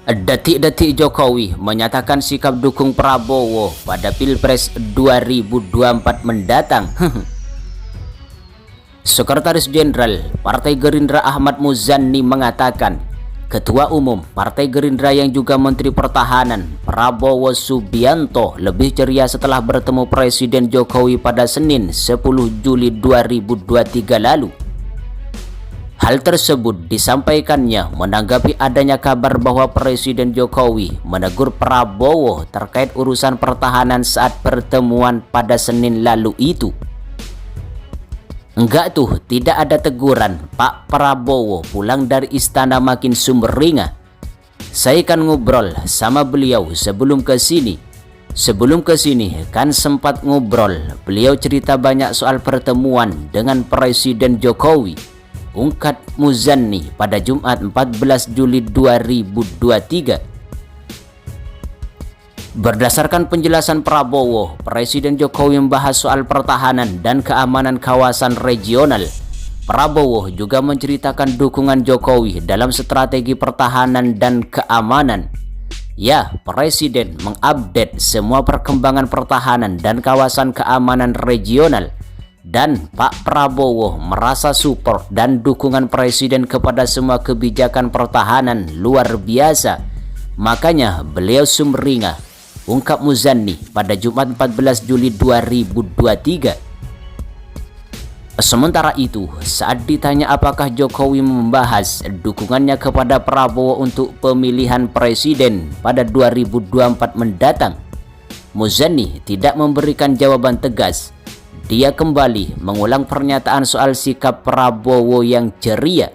Detik-detik Jokowi menyatakan sikap dukung Prabowo pada Pilpres 2024 mendatang. Sekretaris Jenderal Partai Gerindra Ahmad Muzani mengatakan, Ketua Umum Partai Gerindra yang juga Menteri Pertahanan Prabowo Subianto lebih ceria setelah bertemu Presiden Jokowi pada Senin 10 Juli 2023 lalu. Hal tersebut disampaikannya menanggapi adanya kabar bahwa Presiden Jokowi menegur Prabowo terkait urusan pertahanan saat pertemuan pada Senin lalu itu. Enggak tuh, tidak ada teguran. Pak Prabowo pulang dari istana makin sumringah. Saya kan ngobrol sama beliau sebelum ke sini. Sebelum ke sini kan sempat ngobrol. Beliau cerita banyak soal pertemuan dengan Presiden Jokowi, ungkap Muzani pada Jumat 14 Juli 2023. Berdasarkan penjelasan Prabowo, Presiden Jokowi membahas soal pertahanan dan keamanan kawasan regional. Prabowo juga menceritakan dukungan Jokowi dalam strategi pertahanan dan keamanan. Ya, Presiden mengupdate semua perkembangan pertahanan dan kawasan keamanan regional. Dan Pak Prabowo merasa support dan dukungan Presiden kepada semua kebijakan pertahanan luar biasa. Makanya beliau sumringah, ungkap Muzani pada Jumat 14 Juli 2023. Sementara itu, saat ditanya apakah Jokowi membahas dukungannya kepada Prabowo untuk pemilihan presiden pada 2024 mendatang, Muzani tidak memberikan jawaban tegas. Dia kembali mengulang pernyataan soal sikap Prabowo yang ceria.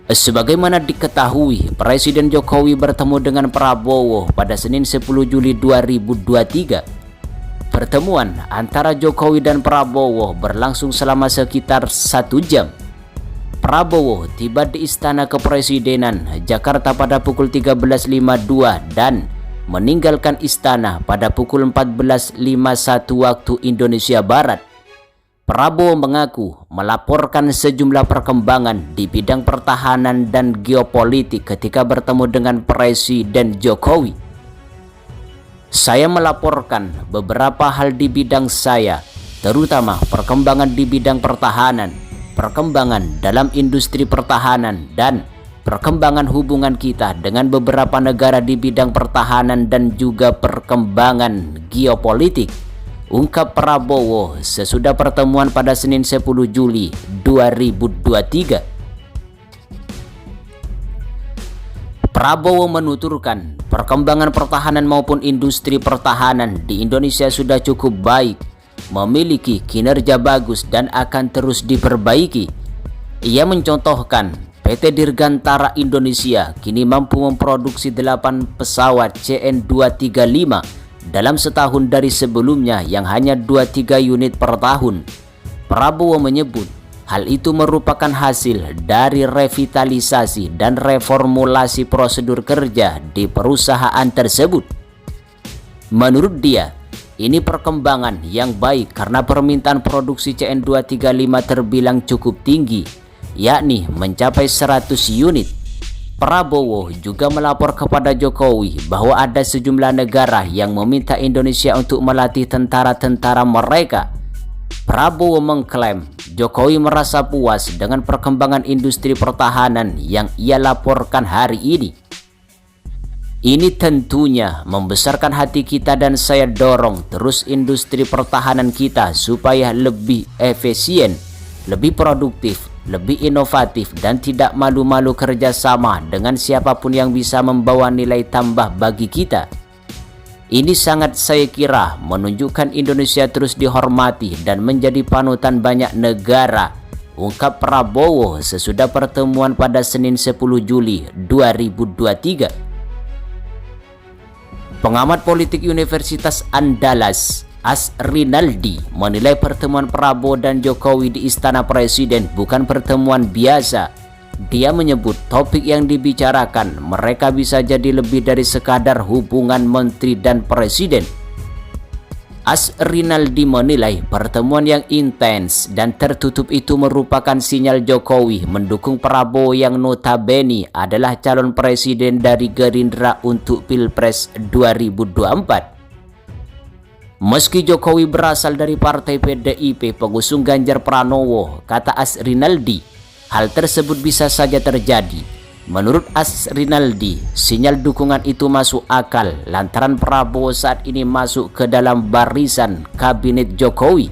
Sebagaimana diketahui, Presiden Jokowi bertemu dengan Prabowo pada Senin 10 Juli 2023. Pertemuan antara Jokowi dan Prabowo berlangsung selama sekitar 1 jam. Prabowo tiba di Istana Kepresidenan Jakarta pada pukul 13.52 dan meninggalkan istana pada pukul 14.51 waktu Indonesia Barat. Prabowo mengaku melaporkan sejumlah perkembangan di bidang pertahanan dan geopolitik ketika bertemu dengan Presiden Jokowi. Saya melaporkan beberapa hal di bidang saya, terutama perkembangan di bidang pertahanan, perkembangan dalam industri pertahanan, dan perkembangan hubungan kita dengan beberapa negara di bidang pertahanan dan juga perkembangan geopolitik, ungkap Prabowo sesudah pertemuan pada Senin 10 Juli 2023. Prabowo menuturkan perkembangan pertahanan maupun industri pertahanan di Indonesia sudah cukup baik, memiliki kinerja bagus dan akan terus diperbaiki. Ia mencontohkan PT Dirgantara Indonesia kini mampu memproduksi 8 pesawat CN-235 dalam setahun dari sebelumnya yang hanya 2-3 unit per tahun. Prabowo menyebut hal itu merupakan hasil dari revitalisasi dan reformulasi prosedur kerja di perusahaan tersebut. Menurut dia, ini perkembangan yang baik karena permintaan produksi CN-235 terbilang cukup tinggi, yakni mencapai 100 unit. Prabowo juga melapor kepada Jokowi bahwa ada sejumlah negara yang meminta Indonesia untuk melatih tentara-tentara mereka. Prabowo mengklaim Jokowi merasa puas dengan perkembangan industri pertahanan yang ia laporkan hari ini. Ini tentunya membesarkan hati kita dan saya dorong terus industri pertahanan kita supaya lebih efisien, lebih produktif, lebih inovatif dan tidak malu-malu kerjasama dengan siapapun yang bisa membawa nilai tambah bagi kita. Ini sangat saya kira menunjukkan Indonesia terus dihormati dan menjadi panutan banyak negara, ungkap Prabowo sesudah pertemuan pada Senin 10 Juli 2023. Pengamat politik Universitas Andalas, Asrinaldi, menilai pertemuan Prabowo dan Jokowi di Istana Presiden bukan pertemuan biasa. Dia menyebut topik yang dibicarakan mereka bisa jadi lebih dari sekadar hubungan menteri dan presiden. Rinaldi menilai pertemuan yang intens dan tertutup itu merupakan sinyal Jokowi mendukung Prabowo yang notabene adalah calon presiden dari Gerindra untuk Pilpres 2024. Meski Jokowi berasal dari partai PDIP pengusung Ganjar Pranowo, kata Rinaldi, hal tersebut bisa saja terjadi. Menurut Rinaldi, sinyal dukungan itu masuk akal lantaran Prabowo saat ini masuk ke dalam barisan kabinet Jokowi.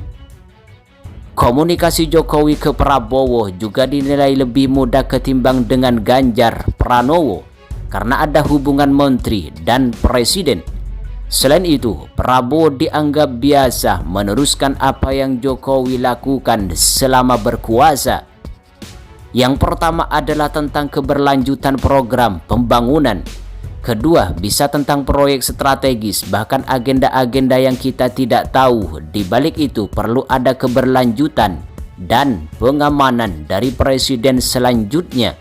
Komunikasi Jokowi ke Prabowo juga dinilai lebih mudah ketimbang dengan Ganjar Pranowo karena ada hubungan menteri dan presiden. Selain itu, Prabowo dianggap biasa meneruskan apa yang Jokowi lakukan selama berkuasa. Yang pertama adalah tentang keberlanjutan program pembangunan. Kedua, bisa tentang proyek strategis, bahkan agenda-agenda yang kita tidak tahu. Di balik itu perlu ada keberlanjutan dan pengamanan dari presiden selanjutnya,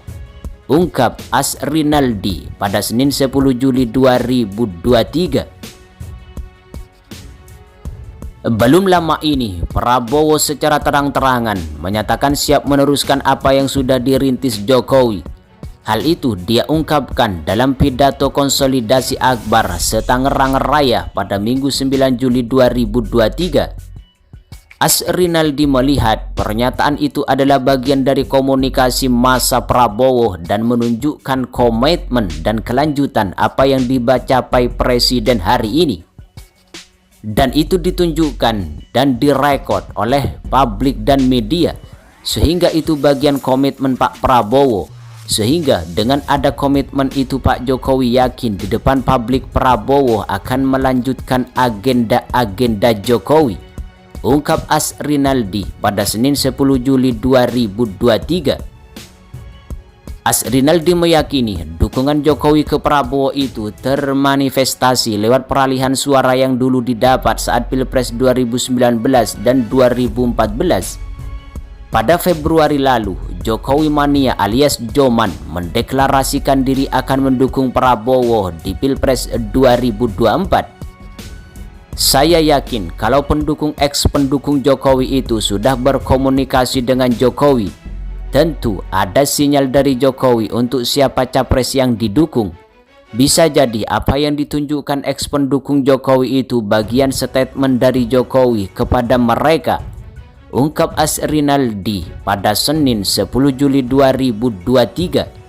ungkap Rinaldi pada Senin 10 Juli 2023. Belum lama ini, Prabowo secara terang-terangan menyatakan siap meneruskan apa yang sudah dirintis Jokowi. Hal itu dia ungkapkan dalam pidato konsolidasi akbar se-Tangerang Raya pada Minggu 9 Juli 2023. Rinaldi melihat pernyataan itu adalah bagian dari komunikasi masa Prabowo dan menunjukkan komitmen dan kelanjutan apa yang dicapai Presiden hari ini. Dan itu ditunjukkan dan direkod oleh publik dan media, sehingga itu bagian komitmen Pak Prabowo. Sehingga dengan ada komitmen itu Pak Jokowi yakin di depan publik Prabowo akan melanjutkan agenda-agenda Jokowi, ungkap Rinaldi pada Senin 10 Juli 2023. Rinaldi meyakini dukungan Jokowi ke Prabowo itu termanifestasi lewat peralihan suara yang dulu didapat saat Pilpres 2019 dan 2014. Pada Februari lalu, Jokowi Mania alias Joman mendeklarasikan diri akan mendukung Prabowo di Pilpres 2024. Saya yakin kalau pendukung Jokowi itu sudah berkomunikasi dengan Jokowi, tentu ada sinyal dari Jokowi untuk siapa capres yang didukung. Bisa jadi apa yang ditunjukkan pendukung Jokowi itu bagian statement dari Jokowi kepada mereka, ungkap Rinaldi pada Senin 10 Juli 2023.